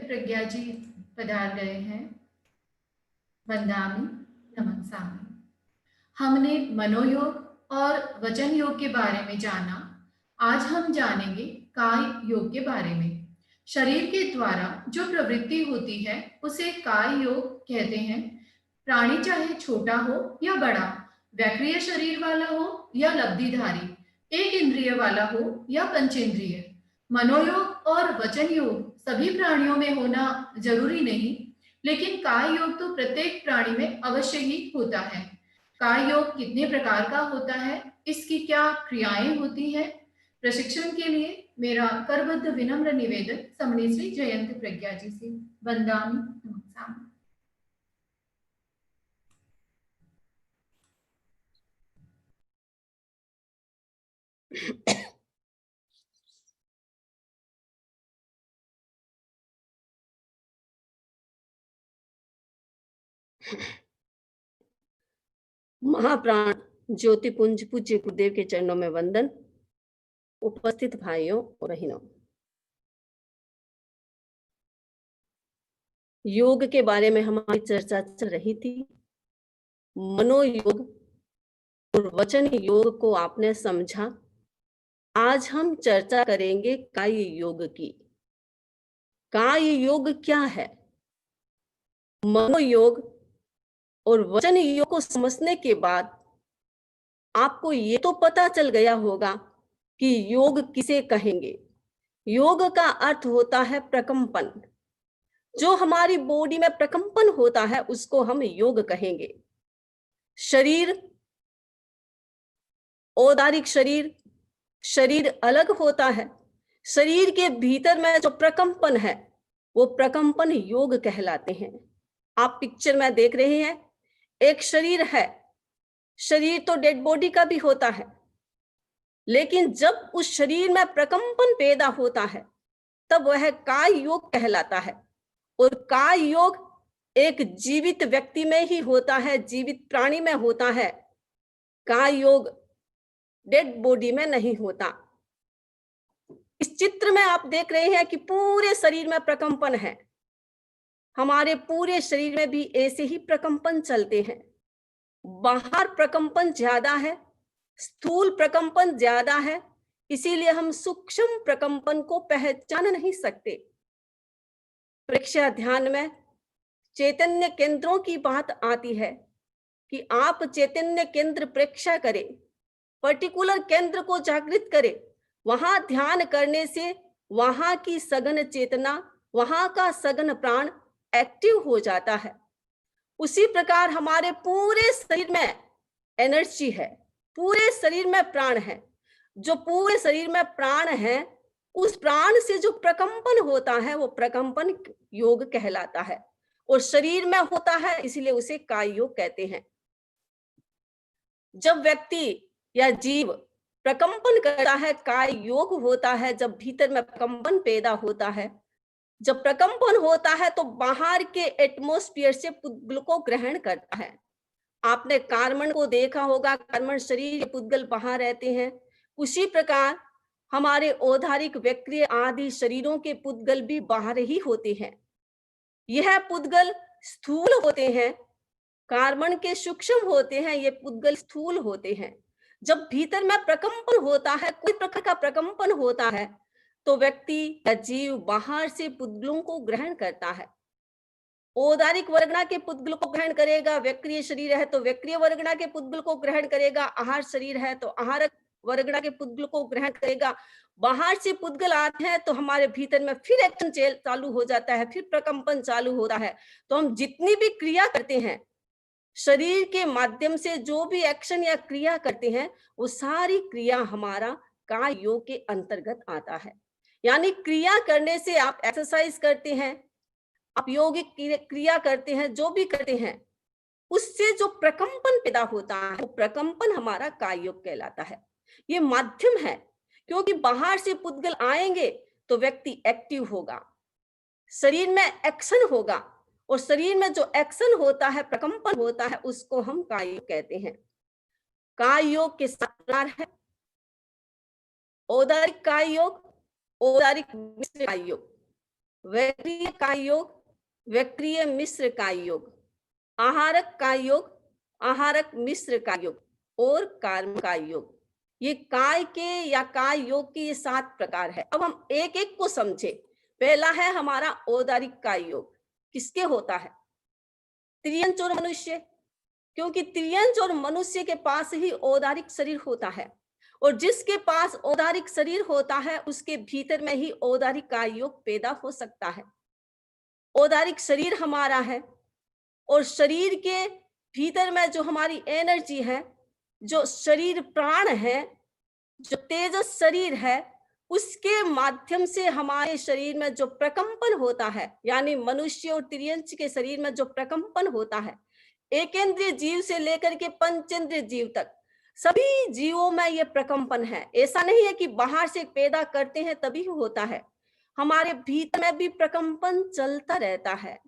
प्रज्ञा जी पधार गए हैं। वंदामि नमस्सामि। हमने मनोयोग और वचन योग के बारे में जाना। आज हम जानेंगे काय योग के बारे में। शरीर के द्वारा जो प्रवृत्ति होती है उसे काय योग कहते हैं। प्राणी चाहे छोटा हो या बड़ा, वैक्रिय शरीर वाला हो या लब्धिधारी, एक इंद्रिय वाला हो या पंचेंद्रिय, मनोयोग और वचन योग सभी प्राणियों में होना जरूरी नहीं, लेकिन काय योग तो प्रत्येक प्राणी में अवश्य ही होता है। काय योग कितने प्रकार का होता है, इसकी क्या क्रियाएं होती है, प्रशिक्षण के लिए मेरा करबद्ध विनम्र निवेदन समणी श्री जयंत प्रज्ञा जी से। वंदामि नमस्सामि। महाप्राण ज्योतिपुंज पूज्य गुरुदेव के चरणों में वंदन। उपस्थित भाइयों और बहनों, योग के बारे में हमारी चर्चा चल रही थी। मनोयोग और वचन योग को आपने समझा। आज हम चर्चा करेंगे काय योग की। काय योग क्या है? मनोयोग और वचन योग को समझने के बाद आपको ये तो पता चल गया होगा कि योग किसे कहेंगे। योग का अर्थ होता है प्रकंपन। जो हमारी बॉडी में प्रकंपन होता है उसको हम योग कहेंगे। शरीर, औदारिक शरीर, शरीर अलग होता है। शरीर के भीतर में जो प्रकंपन है वो प्रकंपन योग कहलाते हैं। आप पिक्चर में देख रहे हैं, एक शरीर है। शरीर तो डेड बॉडी का भी होता है, लेकिन जब उस शरीर में प्रकंपन पैदा होता है तब वह काय योग कहलाता है। और काय योग एक जीवित व्यक्ति में ही होता है, जीवित प्राणी में होता है। काय योग डेड बॉडी में नहीं होता। इस चित्र में आप देख रहे हैं कि पूरे शरीर में प्रकंपन है। हमारे पूरे शरीर में भी ऐसे ही प्रकंपन चलते हैं। बाहर प्रकंपन ज्यादा है, स्थूल प्रकंपन ज्यादा है, इसीलिए हम सूक्ष्म प्रकंपन को पहचान नहीं सकते। प्रेक्षया ध्यान में चैतन्य केंद्रों की बात आती है कि आप चैतन्य केंद्र प्रेक्षा करें, पर्टिकुलर केंद्र को जागृत करें। वहां ध्यान करने से वहां की सघन चेतना, वहां का सघन प्राण एक्टिव हो जाता है। उसी प्रकार हमारे पूरे शरीर में एनर्जी है, पूरे शरीर में प्राण है। जो पूरे शरीर में प्राण है, उस प्राण से जो प्रकंपन होता है वो प्रकंपन योग कहलाता है। और शरीर में होता है, इसलिए उसे काय योग कहते हैं। जब व्यक्ति या जीव प्रकंपन करता है, काय योग होता है। जब भीतर में प्रकंपन पैदा होता है, जब प्रकंपन होता है तो बाहर के एटमॉस्फेयर से पुद्गल को ग्रहण करता है। आपने कार्बन को देखा होगा, कार्बन शरीर के पुद्गल बाहर रहते हैं। उसी प्रकार हमारे औधारिक वैक्रिय आदि शरीरों के पुद्गल भी बाहर ही होते हैं। यह पुद्गल स्थूल होते हैं, कार्बन के सूक्ष्म होते हैं, ये पुद्गल स्थूल होते हैं। जब भीतर में प्रकंपन होता है, कोई प्रकार का प्रकंपन होता है, तो व्यक्ति या जीव बाहर से पुद्गलों को ग्रहण करता है। औदारिक वर्गना के पुद्गल को ग्रहण करेगा, वैक्रिय शरीर है तो वैक्रिय वर्गना के पुद्गल को ग्रहण करेगा, आहार शरीर है तो आहारक वर्गना के पुद्गल को ग्रहण करेगा। बाहर से पुद्गल आते हैं तो हमारे भीतर में फिर एक्शन चालू हो जाता है, फिर प्रकंपन चालू होता है। तो हम जितनी भी क्रिया करते हैं, शरीर के माध्यम से जो भी एक्शन या क्रिया करते हैं, वो सारी क्रिया हमारा काय योग के अंतर्गत आता है। यानी क्रिया करने से आप एक्सरसाइज करते हैं, आप योगिक क्रिया करते हैं, जो भी करते हैं, उससे जो प्रकंपन पैदा होता है वो प्रकंपन हमारा काय योग कहलाता है। ये माध्यम है, क्योंकि बाहर से पुद्गल आएंगे तो व्यक्ति एक्टिव होगा, शरीर में एक्शन होगा, और शरीर में जो एक्शन होता है, प्रकंपन होता है, उसको हम काय योग कहते हैं। काय योग के सात प्रकार है: औदारिक काय योग, औदारिक मिश्र काय योग। वैक्रिय काय योग, वैक्रिय मिश्र काय योग, आहारक काय योग, आहारक मिश्र काय योग और कार्म काय योग। ये काय के या काय योग के ये 7 प्रकार है। अब हम एक एक को समझे। पहला है हमारा औदारिक काय योग। किसके होता है? त्रियंच और मनुष्य, क्योंकि त्रियंच और मनुष्य के पास ही औदारिक शरीर होता है और जिसके पास औदारिक शरीर होता है उसके भीतर में ही औदारिक काय योग पैदा हो सकता है। औदारिक शरीर हमारा है और शरीर के भीतर में जो हमारी एनर्जी है, जो शरीर प्राण है, जो तेजस शरीर है, उसके माध्यम से हमारे शरीर में जो प्रकंपन होता है, यानी मनुष्य और त्रियंच के शरीर में जो प्रकंपन होता है, एकेंद्रीय जीव से लेकर के पंचेंद्रिय जीव तक सभी जीवों में ये प्रकंपन है। ऐसा नहीं है कि बाहर से पैदा करते हैं तभी होता है, हमारे भीतर में भी प्रकंपन चलता रहता है।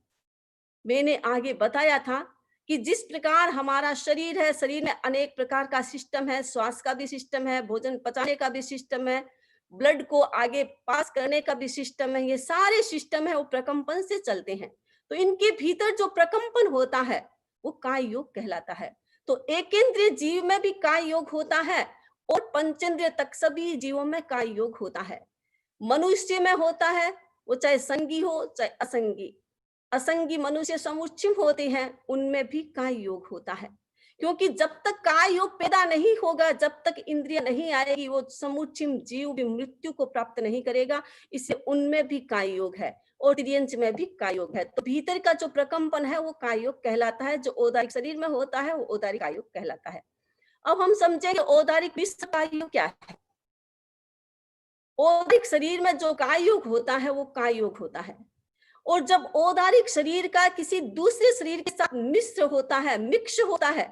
मैंने आगे बताया था कि जिस प्रकार हमारा शरीर है, शरीर में अनेक प्रकार का सिस्टम है, श्वास का भी सिस्टम है, भोजन पचाने का भी सिस्टम है, ब्लड को आगे पास करने का भी सिस्टम है, ये सारे सिस्टम है वो प्रकंपन से चलते हैं। तो इनके भीतर जो प्रकंपन होता है वो काय योग कहलाता है। तो एकेंद्रीय जीव में भी काय योग होता है और पंचेंद्रिय तक सभी जीवों में काय योग होता है। मनुष्य में होता है, वो चाहे संगी हो चाहे असंगी। असंगी मनुष्य समुच्चय होते हैं, उनमें भी काय योग होता है, क्योंकि जब तक काय योग पैदा नहीं होगा, जब तक इंद्रिय नहीं आएगी, वो समुच्चय जीव भी मृत्यु को प्राप्त नहीं करेगा। इससे उनमें भी काय योग है और त्रियंच में भी काय योग है। तो भीतर का जो प्रकंपन है वो काय योग कहलाता है, जो औदारिक शरीर में होता है वो औदारिक काय योग कहलाता है। अब हम समझेंगे औदारिक मिश्र काय योग क्या है। औदारिक शरीर में जो काय योग होता है वो काय योग होता है, और जब औदारिक शरीर का किसी दूसरे शरीर के साथ मिश्र होता है, मिक्स होता है,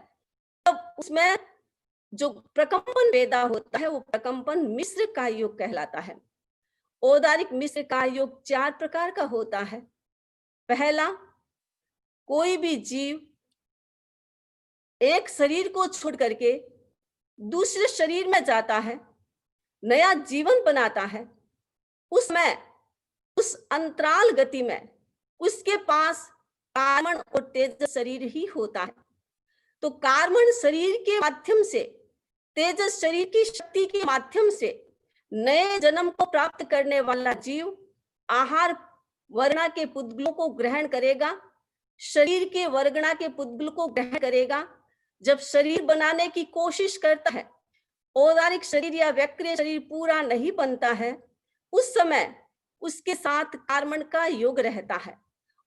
तब उसमें जो प्रकंपन पैदा होता है वो प्रकंपन मिश्र काय योग कहलाता है। औदारिक मिश्र काय योग 4 प्रकार का होता है। पहला, कोई भी जीव एक शरीर को छोड़ करके दूसरे शरीर में जाता है, नया जीवन बनाता है, उसमें उस अंतराल गति में उसके पास कार्बन और तेजस शरीर ही होता है। तो कार्बन शरीर के माध्यम से, तेजस शरीर की शक्ति के माध्यम से नए जन्म को प्राप्त करने वाला जीव आहार वर्णा के पुद्गलों को ग्रहण करेगा, शरीर के वर्गणा के पुद्गल को ग्रहण करेगा। जब शरीर बनाने की कोशिश करता है, औदारिक शरीर या वैक्रिय शरीर पूरा नहीं बनता है, उस समय उसके साथ कार्बन का योग रहता है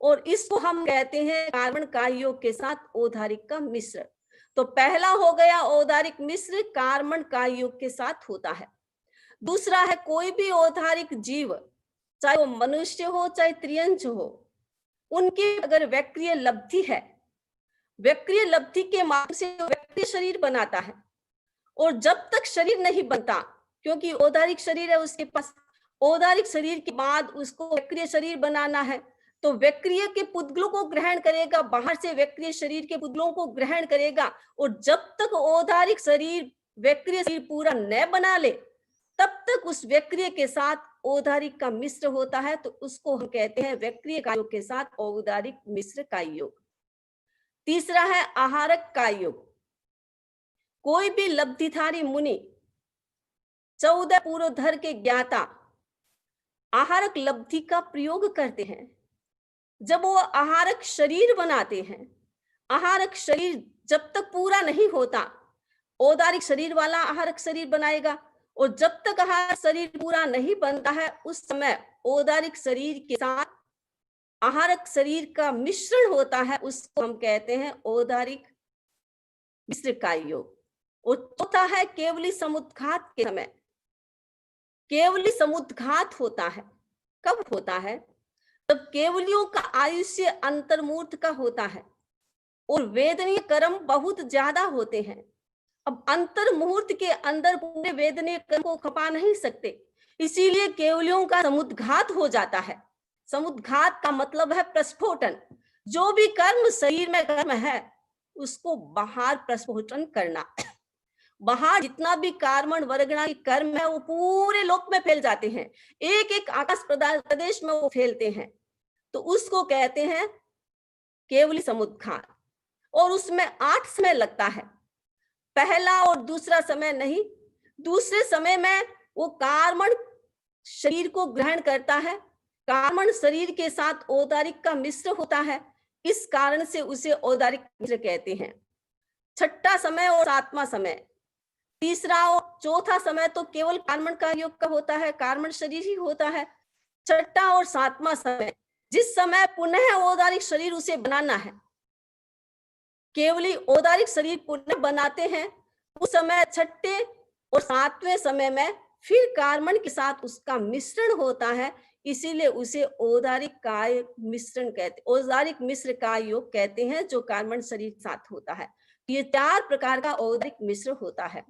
और इसको हम कहते हैं कार्बन का योग के साथ औदारिक का मिश्र। तो पहला हो गया औदारिक मिश्र, कार्बन का योग के साथ होता है। दूसरा है कोई भी औदारिक जीव, चाहे वो मनुष्य हो चाहे त्रियंच हो, उनकी अगर वैक्रिय लब्धि है, वैक्रिय लब्धि के माध्यम से वैक्रिय शरीर बनाता है, और जब तक शरीर नहीं बनता, क्योंकि औदारिक शरीर है उसके पास, औदारिक शरीर के बाद उसको वैक्रिय शरीर बनाना है, तो वैक्रिय के पुद्गलों को ग्रहण करेगा, बाहर से वैक्रिय शरीर के पुद्गलों को ग्रहण करेगा, और जब तक औदारिक शरीर वैक्रिय शरीर पूरा न बना ले, तब तक उस वैक्रिय के साथ औदारिक का मिश्र होता है। तो उसको हम कहते हैं वैक्रिय काय योग के साथ औदारिक मिश्र काय योग। तीसरा है आहारक काय योग। कोई भी लब्धिधारी मुनि, 14 पूर्वधर के ज्ञाता आहारक लब्धि का प्रयोग करते हैं। जब वो आहारक शरीर बनाते हैं, आहारक शरीर जब तक पूरा नहीं होता, औदारिक शरीर वाला आहारक शरीर बनाएगा, और जब तक आहारक शरीर पूरा नहीं बनता है, उस समय औदारिक शरीर के साथ आहारक शरीर का मिश्रण होता है, उसको हम कहते हैं औदारिक मिश्र काय योग। और चौथा है केवली समुद्घात के समय। केवली समुद्घात होता है, कब होता है? जब केवलियों का आयुष्य अंतर्मूर्त का होता है और वेदनीय कर्म बहुत ज्यादा होते हैं। अब अंतर मुहूर्त के अंदर पूरे वेदनीय कर्म को खपा नहीं सकते, इसीलिए केवलियों का समुद्घात हो जाता है। समुद्घात का मतलब है प्रस्फोटन। जो भी कर्म शरीर में कर्म है उसको बाहर प्रस्फोटन करना। बाहर जितना भी कार्बन वर्गणा के कर्म है वो पूरे लोक में फैल जाते हैं, एक एक आकाश प्रदेश में वो फैलते हैं, तो उसको कहते हैं केवली समुद्घात। और उसमें 8 समय लगता है, पहला और दूसरा समय नहीं। दूसरे समय में वो कार्बन शरीर को ग्रहण करता है, कार्बन शरीर के साथ औदारिक का मिश्र होता है, इस कारण से उसे औदारिक मिश्र कहते हैं। छठा समय और 7वां समय, तीसरा और चौथा समय तो केवल कार्बन का योग का होता है, कार्बन शरीर ही होता है। छठा और 7वां समय, जिस समय पुनः औदारिक शरीर उसे बनाना है, केवली औदारिक शरीर पुनः बनाते हैं, उस समय छठे और 7वें समय में फिर कार्बन के साथ उसका मिश्रण होता है, इसीलिए उसे औदारिक काय मिश्रण कहते, औदारिक मिश्र का योग कहते हैं, जो कार्बन शरीर के साथ होता है। ये 4 प्रकार का औदारिक मिश्र होता है।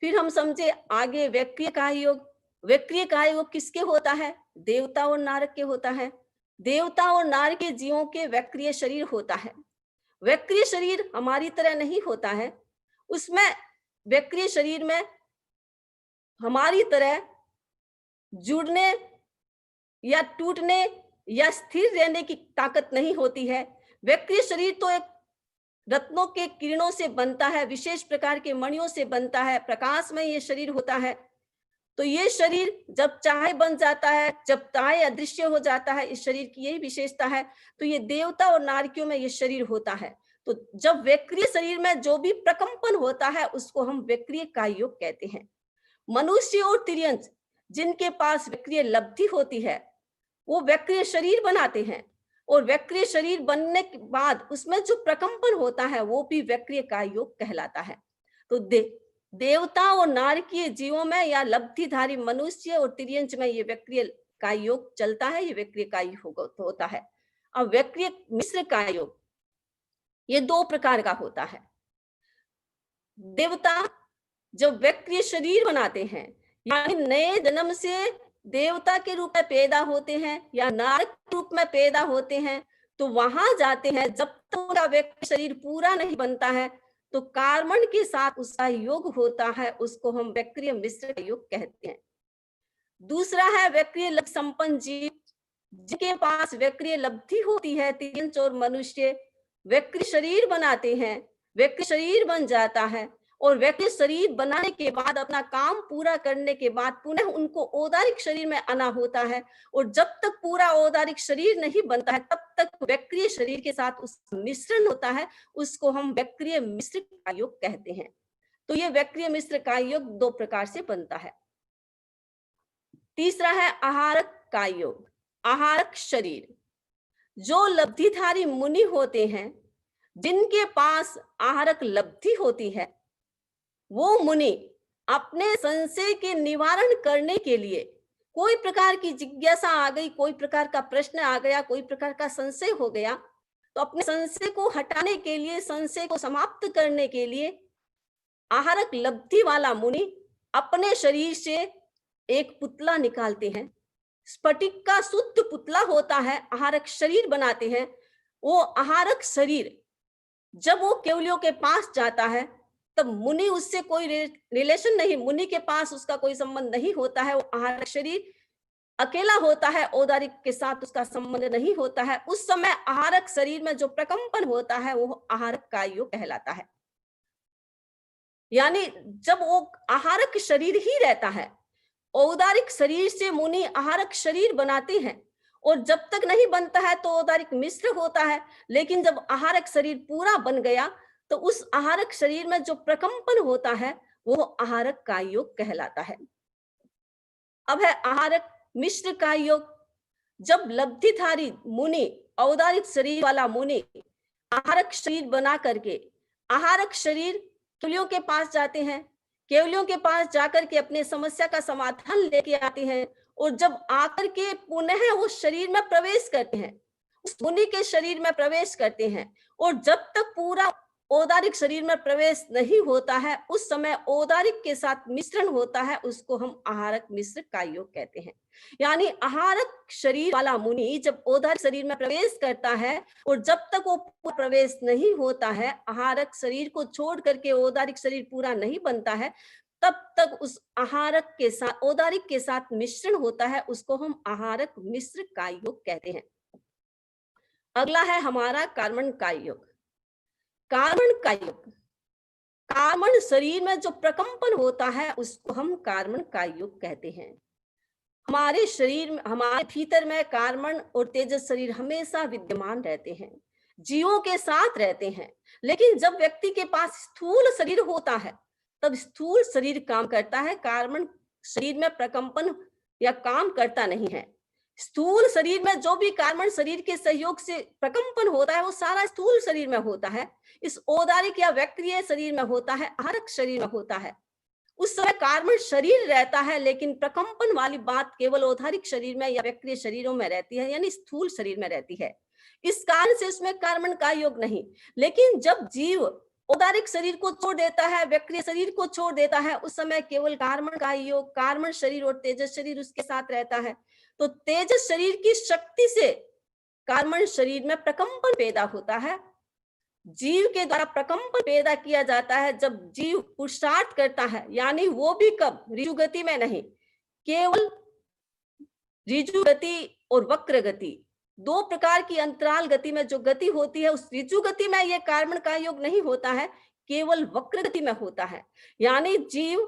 फिर हम समझे आगे वैक्रिय काय योग। वैक्रिय काय योग किसके होता है? देवता और नारक के होता है। देवता और नारक के जीवों के वैक्रिय शरीर होता है। वैक्रिय शरीर हमारी तरह नहीं होता है, उसमें वैक्रिय शरीर में हमारी तरह जुड़ने या टूटने या स्थिर रहने की ताकत नहीं होती है। वैक्रिय शरीर तो एक रत्नों के किरणों से बनता है, विशेष प्रकार के मणियों से बनता है, प्रकाश में ये शरीर होता है। तो ये शरीर जब चाहे बन जाता है, जब चाहे अदृश्य हो जाता है, इस शरीर की यही विशेषता है। तो ये देवता और नारकियों में ये शरीर होता है। तो जब वैक्रिय शरीर में जो भी प्रकंपन होता है उसको हम वैक्रिय काय योग कहते हैं। मनुष्य और तिर्यंच जिनके पास वैक्रिय लब्धि होती है वो वैक्रिय शरीर बनाते हैं, और वैक्रिय शरीर बनने के बाद उसमें जो प्रकंपन होता है वो भी वैक्रिय काय योग कहलाता है। तो देवता और नारकीय जीवों में या लब्धिधारी मनुष्य और तिर्यंच में ये वैक्रिय काय योग चलता है, ये वैक्रिय काय योग होता है। अब वैक्रिय मिश्र काय योग ये 2 प्रकार का होता है। देवता जब वैक्रिय शरीर बनाते हैं, यानी नए जन्म से देवता के रूप में पैदा होते हैं या नारक के रूप में पैदा होते हैं, तो वहां जाते हैं। जब तक उनका वैक्रिय शरीर पूरा नहीं बनता है तो कार्बन के साथ उसका योग होता है, उसको हम वैक्रिय मिश्र योग कहते हैं। दूसरा है वैक्रिय लब्धि संपन्न जीव, जिनके पास वैक्रिय लब्धि होती है। तिर्यंच और मनुष्य वैक्रिय शरीर बनाते हैं, वैक्रिय शरीर बन जाता है, और वैक्रिय शरीर बनाने के बाद अपना काम पूरा करने के बाद पुनः उनको औदारिक शरीर में आना होता है। और जब तक पूरा औदारिक शरीर नहीं बनता है तब तक वैक्रिय शरीर के साथ उसका मिश्रण होता है, उसको हम वैक्रिय मिश्र काय योग कहते हैं। तो ये वैक्रिय मिश्र काय योग 2 प्रकार से बनता है। तीसरा है आहारक काय योग। आहारक शरीर, जो लब्धिधारी मुनि होते हैं जिनके पास आहारक लब्धि होती है, वो मुनि अपने संशय के निवारण करने के लिए, कोई प्रकार की जिज्ञासा आ गई, कोई प्रकार का प्रश्न आ गया, कोई प्रकार का संशय हो गया, तो अपने संशय को हटाने के लिए, संशय को समाप्त करने के लिए आहारक लब्धि वाला मुनि अपने शरीर से एक पुतला निकालते हैं। स्फटिक का शुद्ध पुतला होता है, आहारक शरीर बनाते हैं। वो आहारक शरीर जब वो केवलियों के पास जाता है तब मुनि उससे कोई रिलेशन नहीं, मुनि के पास उसका कोई संबंध नहीं होता है। वो आहारक शरीर अकेला होता है, औदारिक के साथ उसका संबंध नहीं होता है। उस समय आहारक शरीर में जो प्रकंपन होता है वो आहारक काय योग कहलाता है। यानी जब वो आहारक शरीर ही रहता है, औदारिक शरीर से मुनि आहारक शरीर बनाते हैं, और जब तक नहीं बनता है तो औदारिक मिश्र होता है। लेकिन जब आहारक शरीर पूरा बन गया तो उस आहारक शरीर में जो प्रकंपन होता है वो आहारक काय योग कहलाता है। अब है आहारक मिश्र काय योग। जब लब्धिधारी मुनि, औदारिक शरीर वाला मुनि आहारक शरीर बना करके आहारक शरीर केवलियों के पास जाते हैं, केवलियों के पास जाकर के अपने समस्या का समाधान लेके आते हैं, और जब आकर के पुनः उस शरीर में प्रवेश करते हैं, उस मुनि के शरीर में प्रवेश करते हैं, और जब तक पूरा औदारिक शरीर में प्रवेश नहीं होता है, उस समय औदारिक के साथ मिश्रण होता है, उसको हम आहारक मिश्र काय योग कहते हैं। यानी आहारक शरीर वाला मुनि जब औदारिक शरीर में प्रवेश करता है और जब तक वो पूरा प्रवेश नहीं होता है, आहारक शरीर को छोड़ करके औदारिक शरीर पूरा नहीं बनता है, तब तक उस आहारक के साथ औदारिक के साथ मिश्रण होता है, उसको हम आहारक मिश्र काय योग कहते हैं। अगला है हमारा कार्मण काय योग। कार्मण काय योग, कार्मण शरीर में जो प्रकंपन होता है उसको हम कार्मण काय योग कहते हैं। हमारे शरीर में, हमारे भीतर में कार्मण और तेजस शरीर हमेशा विद्यमान रहते हैं, जीवों के साथ रहते हैं। लेकिन जब व्यक्ति के पास स्थूल शरीर होता है तब स्थूल शरीर काम करता है, कार्मण शरीर में प्रकंपन या काम करता नहीं है। स्थूल शरीर में जो भी कार्मण शरीर के सहयोग से प्रकंपन होता है वो सारा स्थूल शरीर में होता है। इस औदारिक या व्यक्तिय शरीर में होता है, आहारक शरीर में होता है। उस समय कार्मण शरीर रहता है, लेकिन प्रकंपन वाली बात केवल औदारिक शरीर में या व्यक्तिय शरीरों में रहती है, यानी स्थूल शरीर में रहती है। इस कारण से उसमें कार्मण का योग नहीं। लेकिन जब जीव औदारिक शरीर को छोड़ देता है, व्यक्तिय शरीर को छोड़ देता है, उस समय केवल कार्मण का योग, कार्मण शरीर और तेजस शरीर उसके साथ रहता है। तो तेजस शरीर की शक्ति से कार्मण शरीर में प्रकंपन पैदा होता है। जीव के द्वारा प्रकंपन पैदा किया जाता है जब जीव पुरुषार्थ करता है, यानी वो भी कब, ऋजु गति में नहीं, केवल ऋजु गति और वक्र गति, दो प्रकार की अंतराल गति में जो गति होती है, उस ऋजु गति में यह कार्मण का योग नहीं होता है, केवल वक्र गति में होता है। यानी जीव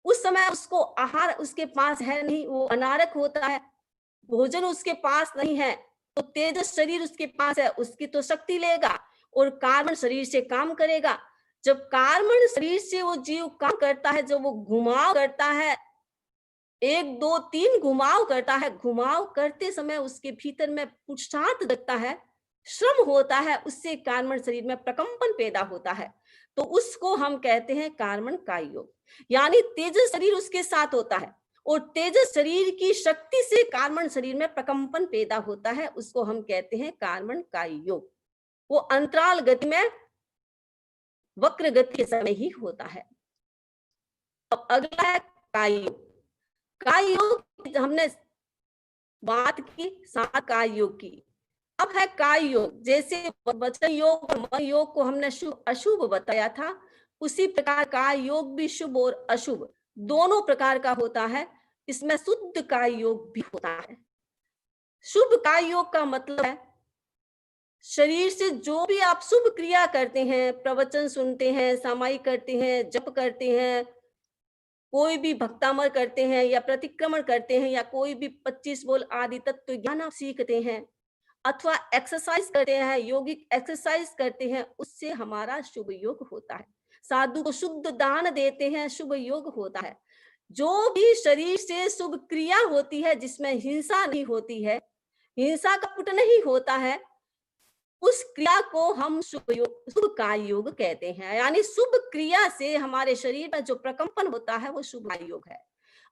उस समय उसको आहार उसके पास है नहीं, वो अनारक होता है, भोजन उसके पास नहीं है, तो तेजस शरीर उसके पास है, उसकी तो शक्ति लेगा और कार्मण शरीर से काम करेगा। जब कार्मण शरीर से वो जीव काम करता है, जब वो घुमाव करता है, 1 2 3 घुमाव करता है, घुमाव करते समय उसके भीतर में पुरुषार्थ लगता है, श्रम होता है, उससे कार्मण शरीर में प्रकंपन पैदा होता है, तो उसको हम कहते हैं कार्मण काय योग। यानी तेजस शरीर उसके साथ होता है और तेजस शरीर की शक्ति से कार्मण शरीर में प्रकंपन पैदा होता है, उसको हम कहते हैं कार्मण काय योग। वो अंतराल गति में वक्र गति के समय ही होता है। अब अगला है काय योग। काय योग हमने बात की, 7 काय योग की। अब है काय योग। जैसे वचन योग और मन योग को हमने शुभ अशुभ बताया था, उसी प्रकार काय योग भी शुभ और अशुभ दोनों प्रकार का होता है। इसमें शुद्ध काय योग भी होता है। शुभ काय योग का मतलब है शरीर से जो भी आप शुभ क्रिया करते हैं, प्रवचन सुनते हैं, सामायिक करते हैं, जप करते हैं, कोई भी भक्तामर करते हैं या प्रतिक्रमण करते हैं, या कोई भी 25 बोल आदि तत्व ज्ञान आप सीखते हैं, अथवा एक्सरसाइज करते हैं, योगिक एक्सरसाइज करते हैं, उससे हमारा शुभ योग होता है। साधु को शुद्ध दान देते हैं, शुभ योग होता है। जो भी शरीर से शुभ क्रिया होती है, जिसमें हिंसा नहीं होती है, हिंसा का पुट नहीं होता है, उस क्रिया को हम शुभ योग, शुभ काय योग कहते हैं। यानी शुभ क्रिया से हमारे शरीर में जो प्रकंपन होता है वो शुभ काय योग है।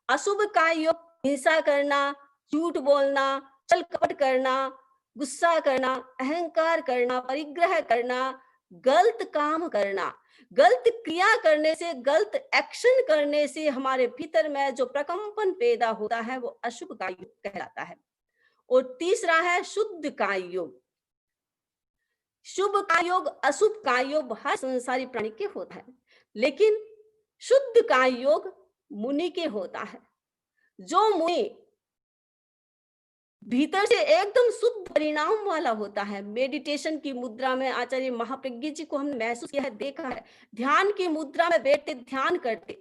अशुभ काय योग हिंसा करना, झूठ बोलना, छल कपट करना, गुस्सा करना, अहंकार करना, परिग्रह करना, गलत काम करना, गलत क्रिया करने से, गलत एक्शन करने से हमारे भीतर में जो प्रकंपन पैदा होता है वो अशुभ काय योग कहलाता है। और तीसरा है शुद्ध काय योग। शुभ काय योग, अशुभ काय योग हर संसारी प्राणी के होता है, लेकिन शुद्ध काय योग मुनि के होता है। जो मुनि भीतर से एकदम शुद्ध परिणाम वाला होता है, मेडिटेशन की मुद्रा में आचार्य महाप्रज्ञ जी को हमने महसूस किया है, देखा है, ध्यान की मुद्रा में बैठते ध्यान करते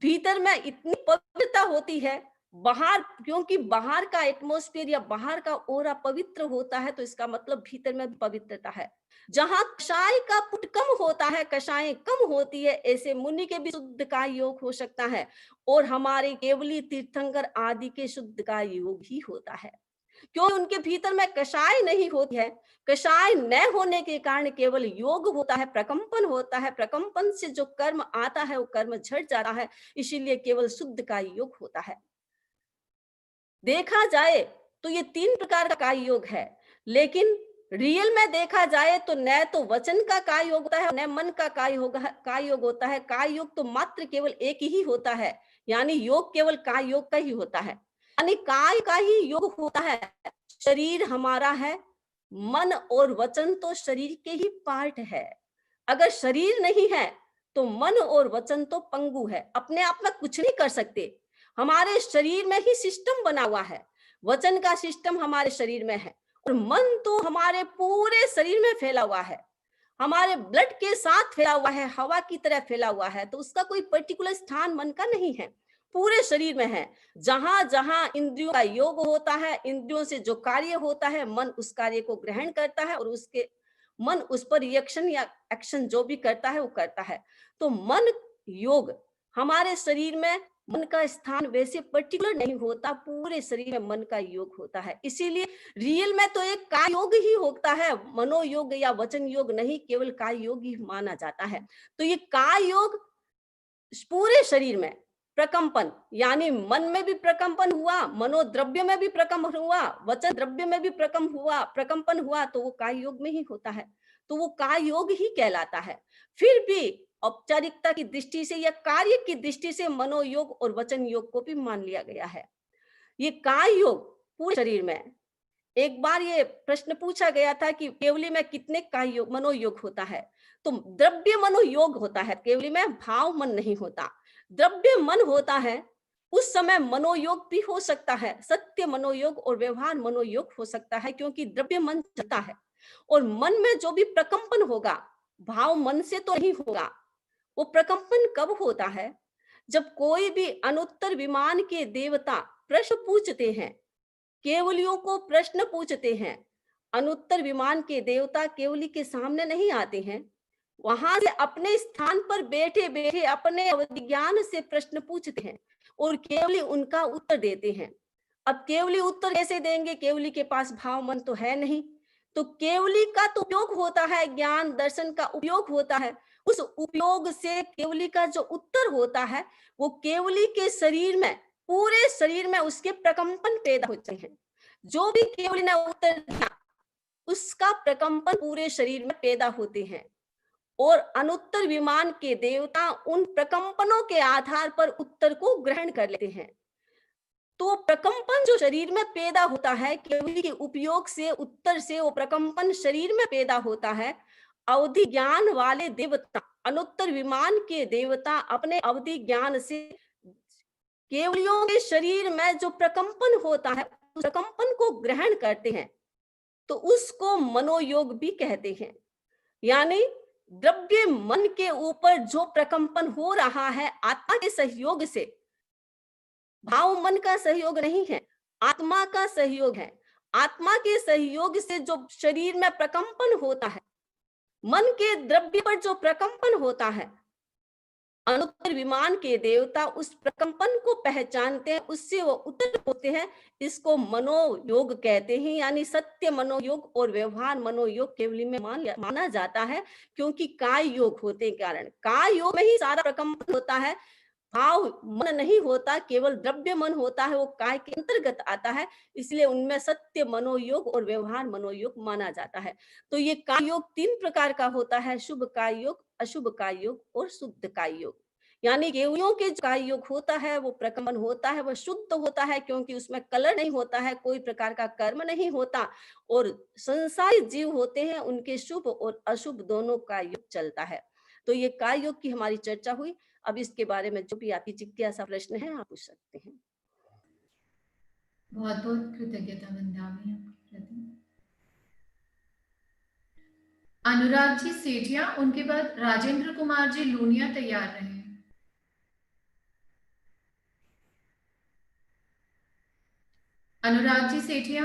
भीतर में इतनी पवित्रता होती है। बाहर, क्योंकि बाहर का एटमॉस्फेयर या बाहर का ओरा पवित्र होता है, तो इसका मतलब भीतर में पवित्रता है। जहां कषाय का पुट कम होता है, कषाय कम होती है, ऐसे मुनि के भी शुद्ध काय योग हो सकता है, और हमारे केवली तीर्थंकर आदि के शुद्ध काय योग ही होता है, क्यों उनके भीतर में कषाय नहीं होती है। कषाय न होने के कारण केवल योग होता है, प्रकंपन होता है, प्रकंपन से जो कर्म आता है वो कर्म झड़ जाता है, इसीलिए केवल शुद्ध काय योग होता है। देखा जाए तो ये 3 प्रकार का काय योग है, लेकिन रियल में देखा जाए तो न तो वचन का काय योग होता है, न मन का काय योग होता है। काय योग तो मात्र केवल एक ही होता है, यानी योग केवल काय योग का ही होता है, यानी काय का ही योग होता है। शरीर हमारा है, मन और वचन तो शरीर के ही पार्ट है। अगर शरीर नहीं है तो मन और वचन तो पंगु है, अपने आप में कुछ नहीं कर सकते। हमारे शरीर में ही सिस्टम बना हुआ है, वचन का सिस्टम हमारे शरीर में है, और मन तो हमारे पूरे शरीर में फैला हुआ है, हमारे ब्लड के साथ फैला हुआ है, हवा की तरह फैला हुआ है। तो उसका कोई पर्टिकुलर स्थान मन का नहीं है, पूरे शरीर में है। जहां जहां इंद्रियों का योग होता है, इंद्रियों से जो कार्य होता है, मन उस कार्य को ग्रहण करता है और उसके मन उस पर रिएक्शन या एक्शन जो भी करता है वो करता है। तो मन योग हमारे शरीर में मन का स्थान वैसे पर्टिकुलर नहीं होता, पूरे शरीर में मन का योग होता है। इसीलिए रियल में तो एक काय योग ही होता है, मनोयोग या वचन योग नहीं, केवल काय योग ही माना जाता है। तो ये काय योग पूरे शरीर में प्रकंपन, यानी मन में भी प्रकंपन हुआ, मनोद्रव्य में भी प्रकंपन हुआ, वचन द्रव्य में भी प्रकंपन हुआ, तो वो काय योग में ही होता है, तो वो काय योग ही कहलाता है। फिर भी औपचारिकता की दृष्टि से या कार्य की दृष्टि से मनोयोग और वचन योग को भी मान लिया गया है। ये काय योग पूरे शरीर में। एक बार ये प्रश्न पूछा गया था कि केवली में कितने काय योग मनोयोग होता है, तो द्रव्य मनोयोग होता है, केवली में भाव मन नहीं होता, द्रव्य मन होता है। उस समय मनोयोग भी हो सकता है, सत्य मनोयोग और व्यवहार मनोयोग हो सकता है, क्योंकि द्रव्य मन चलता है और मन में जो भी प्रकंपन होगा भाव मन से तो नहीं होगा। वो प्रकंपन कब होता है? जब कोई भी अनुत्तर विमान के देवता प्रश्न पूछते हैं, केवलियों को प्रश्न पूछते हैं। अनुत्तर विमान के देवता केवली के सामने नहीं आते हैं, वहां से अपने स्थान पर बैठे बैठे अपने ज्ञान से प्रश्न पूछते हैं और केवली उनका उत्तर देते हैं। अब केवली उत्तर कैसे देंगे? केवली के पास भाव मन तो है नहीं, तो केवली का तो उपयोग होता है, ज्ञान दर्शन का उपयोग होता है। उस उपयोग से केवली का जो उत्तर होता है वो केवली के शरीर में, पूरे शरीर में उसके प्रकंपन पैदा होते हैं। जो भी केवली ने उत्तर दिया उसका प्रकंपन पूरे शरीर में पैदा होते हैं और अनुत्तर विमान के देवता उन प्रकंपनों के आधार पर उत्तर को ग्रहण कर लेते हैं। तो प्रकंपन जो शरीर में पैदा होता है केवली के उपयोग से, उत्तर से वो प्रकंपन शरीर में पैदा होता है। अवधि ज्ञान वाले देवता, अनुत्तर विमान के देवता अपने अवधि ज्ञान से केवलियों के शरीर में जो प्रकंपन होता है उस प्रकंपन को ग्रहण करते हैं, तो उसको मनोयोग भी कहते हैं। यानी द्रव्य मन के ऊपर जो प्रकंपन हो रहा है आत्मा के सहयोग से, भाव मन का सहयोग नहीं है, आत्मा का सहयोग है। आत्मा के सहयोग से जो शरीर में प्रकंपन होता है, मन के द्रव्य पर जो प्रकंपन होता है, अनुत्तर विमान के देवता उस प्रकंपन को पहचानते हैं, उससे वो उत्तर होते हैं। इसको मनोयोग कहते हैं, यानी सत्य मनोयोग और व्यवहार मनोयोग केवली में माना जाता है, क्योंकि काय योग होते के कारण। काय योग में ही सारा प्रकंपन होता है, भाव मन नहीं होता, केवल द्रव्य मन होता है, वो काय के अंतर्गत आता है, इसलिए उनमें सत्य मनोयोग और व्यवहार मनोयोग माना जाता है। तो ये काय योग 3 प्रकार का होता है, शुभ काय योग, अशुभ काय योग और शुद्ध काय योग। यानी केवलियों के जो काय योग होता है वो प्रकंपन होता है, वो शुद्ध होता है, क्योंकि उसमें कलर नहीं होता है, कोई प्रकार का कर्म नहीं होता, और संसारी जीव होते हैं उनके शुभ और अशुभ दोनों का योग चलता है। तो ये काय योग की हमारी चर्चा हुई। अब इसके बारे में जो भी आपकी जिज्ञासा प्रश्न है आप पूछ सकते हैं। बहुत बहुत कृतज्ञता वंदामी आपके प्रति। अनुराग जी सेठिया, उनके बाद राजेंद्र कुमार जी लूनिया तैयार रहे। अनुराग जी सेठिया।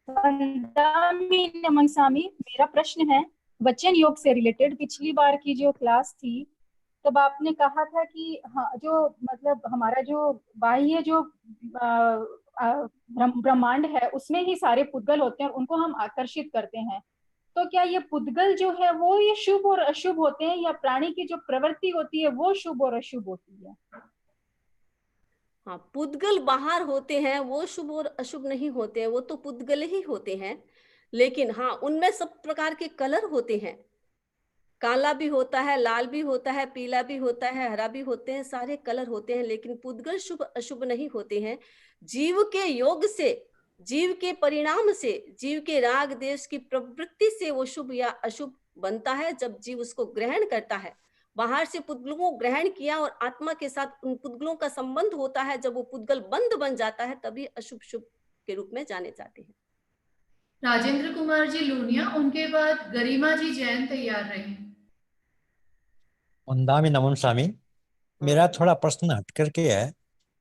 नमन स्वामी, मेरा प्रश्न है वचन योग से रिलेटेड। पिछली बार की जो क्लास थी तब आपने कहा था कि हाँ, जो मतलब हमारा जो बाह्य जो ब्रह्मांड है उसमें ही सारे पुद्गल होते हैं, उनको हम आकर्षित करते हैं। तो क्या ये पुद्गल जो है वो ये शुभ और अशुभ होते हैं, या प्राणी की जो प्रवृत्ति होती है वो शुभ और अशुभ होती है? हाँ, पुद्गल बाहर होते हैं वो शुभ और अशुभ नहीं होते हैं, वो तो पुद्गल ही होते हैं। लेकिन हाँ, उनमें सब प्रकार के कलर होते हैं, काला भी होता है, लाल भी होता है, पीला भी होता है, हरा भी होते हैं, सारे कलर होते हैं, लेकिन पुद्गल शुभ अशुभ नहीं होते हैं। जीव के योग से, जीव के परिणाम से, जीव के राग देश की प्रवृत्ति से वो शुभ या अशुभ बनता है। जब जीव उसको ग्रहण करता है, बाहर से पुद्गलों को ग्रहण किया और आत्मा के साथ उन पुद्गलों का संबंध होता है, जब वो पुद्गल बंद बन जाता है तभी अशुभ शुभ के रूप में जाने जाते हैं। राजेंद्र कुमार जी लूनिया, उनके बाद गरिमा जी जैन तैयार रहे। वंदामी नमन स्वामी, मेरा थोड़ा प्रश्न हट करके है।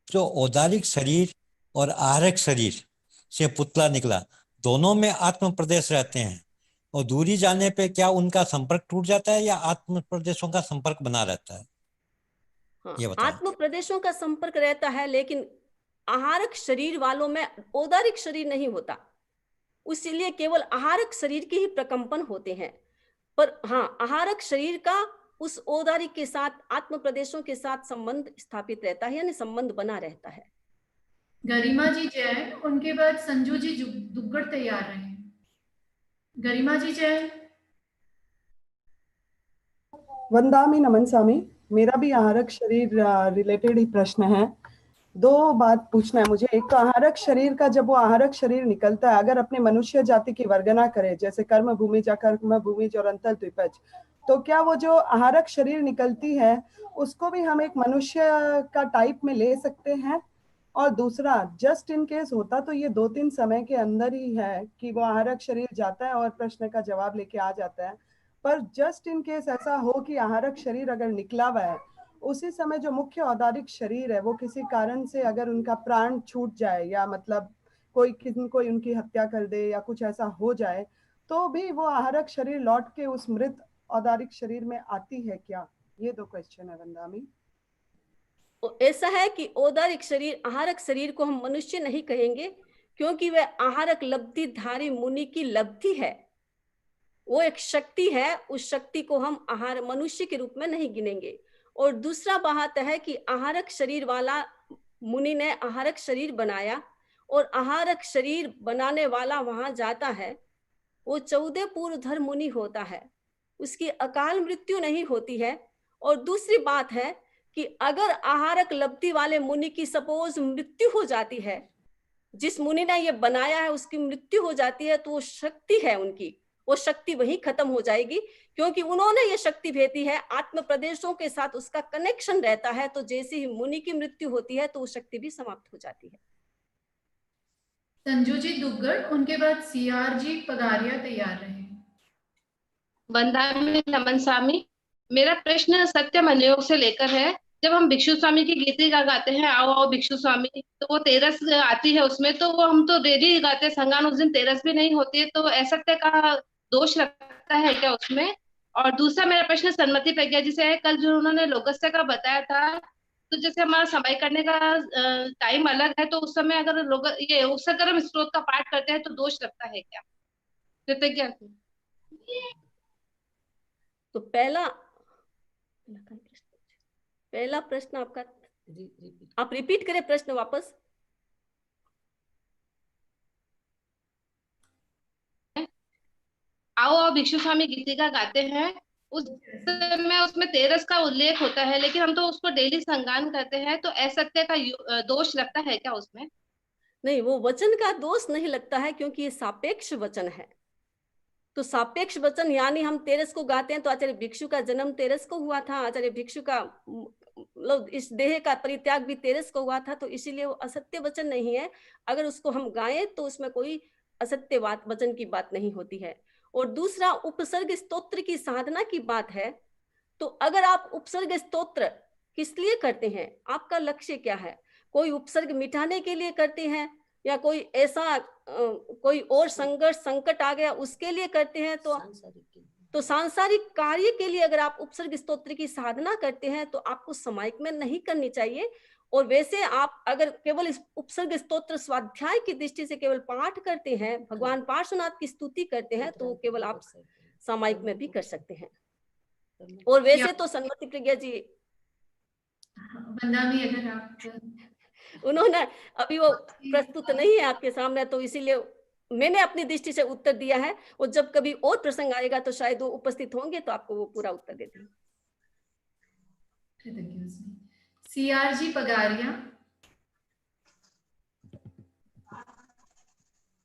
जो औदारिक शरीर और आहरक शरीर से पुतला निकला, दोनों में आत्म प्रदेश रहते हैं, और दूरी जाने पे क्या उनका संपर्क टूट जाता है या आत्म प्रदेशों का संपर्क बना रहता है? हाँ, ये बताइए। आत्म प्रदेशों का संपर्क रहता है, लेकिन आहारक शरीर वालों में औदारिक शरीर नहीं होता, इसीलिए केवल आहारक शरीर के ही प्रकंपन होते हैं। पर हाँ, आहारक शरीर का उस औदारिक के साथ, आत्म प्रदेशों के साथ संबंध स्थापित रहता है, यानी संबंध बना रहता है। गरिमा जी जैन, उनके बाद संजू जी दुग्गड़ तैयार रहे। गरिमा जी जैन। वंदामी नमन स्वामी, मेरा भी आहारक शरीर रिलेटेड ही प्रश्न है। दो बात पूछना है मुझे। एक तो आहारक शरीर का, जब वो आहारक शरीर निकलता है, अगर अपने मनुष्य जाति की वर्गना करे, जैसे कर्म भूमिज, अकर्म भूमिज और अंतल द्विपज, तो क्या वो जो आहारक शरीर निकलती है उसको भी हम एक मनुष्य का टाइप में ले सकते हैं? और दूसरा, जस्ट इन केस होता तो ये 2-3 समय के अंदर ही है कि वो आहारक शरीर जाता है और प्रश्न का जवाब लेके आ जाता है, पर जस्ट इन केस ऐसा हो कि आहारक शरीर अगर निकला हुआ है, उसी समय जो मुख्य औदारिक शरीर है वो किसी कारण से अगर उनका प्राण छूट जाए, या मतलब कोई उनकी हत्या कर दे या कुछ ऐसा हो जाए, तो भी वो आहारक शरीर लौट के उस मृत औदारिक शरीर में आती है क्या? ये 2 क्वेश्चन है वंदामी। तो ऐसा है कि औदारिक शरीर, आहारक शरीर को हम मनुष्य नहीं कहेंगे, क्योंकि वह आहारक लब्धिधारी मुनि की लब्धि है, वो एक शक्ति है, उस शक्ति को हम आहार मनुष्य के रूप में नहीं गिनेंगे। और दूसरा बात है कि आहारक शरीर वाला मुनि ने आहारक शरीर बनाया, और आहारक शरीर बनाने वाला वहां जाता है, वो 14 पूर्वधर मुनि होता है, उसकी अकाल मृत्यु नहीं होती है। और दूसरी बात है कि अगर आहारक लब्धि वाले मुनि की सपोज मृत्यु हो जाती है, जिस मुनि ने ये बनाया है उसकी मृत्यु हो जाती है, तो वो शक्ति है उनकी, वो शक्ति वहीं खत्म हो जाएगी, क्योंकि उन्होंने ये शक्ति भेजी है, आत्म प्रदेशों के साथ उसका कनेक्शन रहता है। तो जैसे ही मुनि की मृत्यु होती है तो वो शक्ति भी समाप्त हो जाती है। संजू जी दुग्गड़, उनके बाद सीआर जी पगारिया तैयार रहे। वंदामी नमन स्वामी, मेरा प्रश्न सत्य मनयोग से लेकर है। जब हम भिक्षु स्वामी की गीतिका गाते हैं, आओ आओ भिक्षु स्वामी, तो वो तेरस आती है उसमें, तो वो हम तो डेली गाते हैं, संगान उस दिन तेरस भी नहीं होती है, तो असत्य का दोष लगता है क्या उसमें? और दूसरा मेरा प्रश्न सन्मति प्रज्ञा जी से है। कल जो उन्होंने लोकस्य का बताया था, तो जैसे हमारा समय करने का टाइम अलग है, तो उस समय अगर लोग ये उपसर्गरम स्त्रोत का पाठ करते हैं तो दोष लगता है क्या? कृतज्ञ। तो पहला प्रश्न आपका, आप रिपीट करें प्रश्न वापस। आओ आओ भिक्षु स्वामी गीतिका गाते हैं, उस समय उसमें तेरस का उल्लेख होता है, लेकिन हम तो उसको डेली संगान करते हैं, तो असत्य का दोष लगता है क्या उसमें? नहीं, वो वचन का दोष नहीं लगता है, क्योंकि ये सापेक्ष वचन है। तो सापेक्ष वचन यानी हम तेरस को गाते हैं, तो आचार्य भिक्षु का जन्म तेरस को हुआ था, आचार्य भिक्षु का मतलब इस देह का परित्याग भी तेरस को हुआ था, तो इसीलिए वो असत्य वचन नहीं है। अगर उसको हम गाएं तो उसमें कोई असत्य वचन की बात नहीं होती है। और दूसरा, उपसर्ग स्तोत्र की साधना की बात है, तो अगर आप उपसर्ग स्तोत्र किस लिए करते हैं, आपका लक्ष्य क्या है? कोई उपसर्ग मिटाने के लिए करते हैं, या कोई ऐसा कोई और संघर्ष संकट आ गया उसके लिए करते हैं? तो सांसारिक कार्य के लिए अगर आप उपसर्ग स्तोत्र की साधना करते हैं तो आपको सामायिक में नहीं करनी चाहिए। और वैसे आप अगर केवल इस उपसर्ग स्तोत्र स्वाध्याय की दृष्टि से केवल पाठ करते हैं, भगवान पार्श्वनाथ की स्तुति करते हैं, तो केवल आप सामायिक में भी कर सकते हैं। और वैसे तो सन्मति प्रज्ञा जी, वंदामी अगर आप, उन्होंने अभी वो प्रस्तुत नहीं है आपके सामने, तो इसीलिए मैंने अपनी दृष्टि से उत्तर दिया है, और जब कभी और प्रसंग आएगा तो शायद वो उपस्थित होंगे तो आपको वो पूरा उत्तर देते हैं। CRG पगारिया,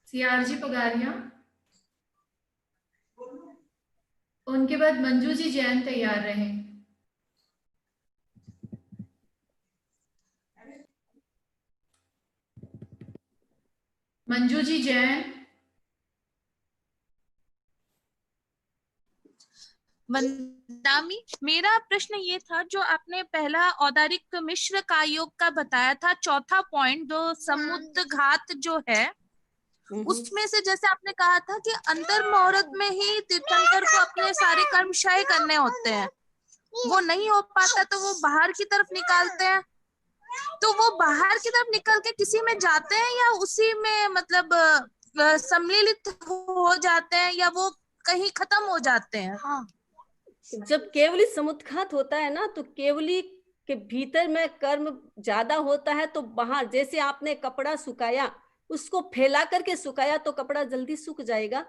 CRG पगारिया, उनके बाद मंजू जी जैन तैयार रहे। मंजू जी जैन। वंदामी, मेरा प्रश्न ये था, जो आपने पहला औदारिक मिश्र कायोग का बताया था, चौथा पॉइंट जो समुद्र घात जो है, उसमें से जैसे आपने कहा था कि अंतर मुहूर्त में ही तीर्थंकर को अपने सारे कर्म क्षय करने होते हैं, वो नहीं हो पाता तो वो बाहर की तरफ निकालते हैं, तो वो बाहर की तरफ निकल के किसी में जाते हैं या उसी में मतलब सम्मिलित हो जाते हैं, या वो कहीं खत्म हो जाते हैं? हाँ, जब केवली समुद्घात होता है ना, तो केवली के भीतर में कर्म ज्यादा होता है, तो बाहर जैसे आपने कपड़ा सुखाया, उसको फैला करके सुखाया तो कपड़ा जल्दी सूख जाएगा।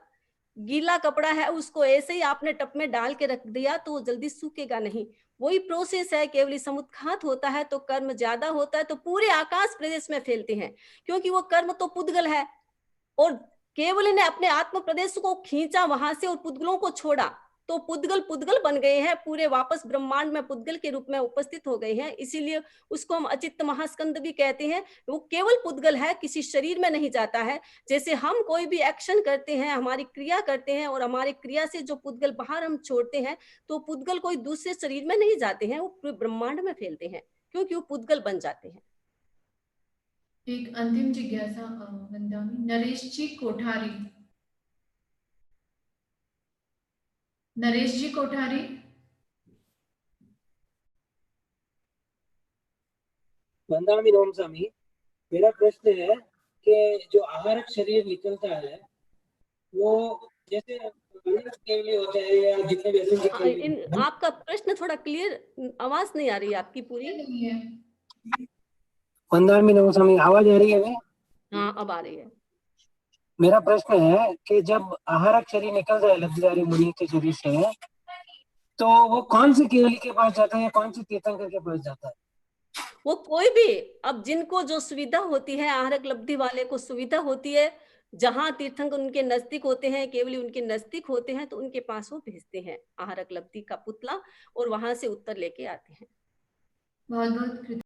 गीला कपड़ा है, उसको ऐसे ही आपने टप में डाल के रख दिया तो वो जल्दी सूखेगा नहीं। वही प्रोसेस है, केवली समुद्घात होता है तो कर्म ज्यादा होता है तो पूरे आकाश प्रदेश में फैलते हैं, क्योंकि वो कर्म तो पुद्गल है, और केवल ने अपने आत्म प्रदेश को खींचा वहां से और पुद्गलों को छोड़ा, तो पुद्गल पुद्गल बन गए हैं, पूरे वापस ब्रह्मांड में पुद्गल के रूप में उपस्थित हो गए हैं। इसीलिए उसको हम अचित्त महास्कंद भी कहते हैं। वो केवल पुद्गल है, किसी शरीर में नहीं जाता है। जैसे हम कोई भी एक्शन करते हैं, हमारी क्रिया करते हैं, और हमारी क्रिया से जो पुद्गल बाहर हम छोड़ते हैं, तो पुद्गल कोई दूसरे शरीर में नहीं जाते हैं, वो पूरे ब्रह्मांड में फैलते हैं, क्योंकि वो पुद्गल बन जाते हैं। एक अंतिम जिज्ञासा वंदामी, नरेश जी कोठारी। नरेश जी कोठारी। वंदामी नमन स्वामी, मेरा प्रश्न है कि जो आहारक शरीर निकलता है वो जैसे केवली होते हैं या जितने भी असंख्य केवली, आपका प्रश्न थोड़ा क्लियर, आवाज नहीं आ रही है आपकी पूरी। नहीं है। वंदामी नमन स्वामी, आवाज आ रही है ना? हाँ, अब आ रही है। मेरा प्रश्न है कि जब आहारक शरीर निकलता है लब्धधारी मुनि के शरीर से, तो वो कौन सी केवली के पास जाता है या कौन सी तीर्थंकर के पास जाता है? वो कोई भी, अब जिनको जो सुविधा होती है, आहारक लब्धि वाले को सुविधा होती है, जहां तीर्थंकर उनके नजदीक होते हैं, केवली उनके नजदीक होते हैं, तो उनके पास वो भेजते हैं आहारक लब्धि का पुतला, और वहां से उत्तर लेके आते हैं। बहुत बहुत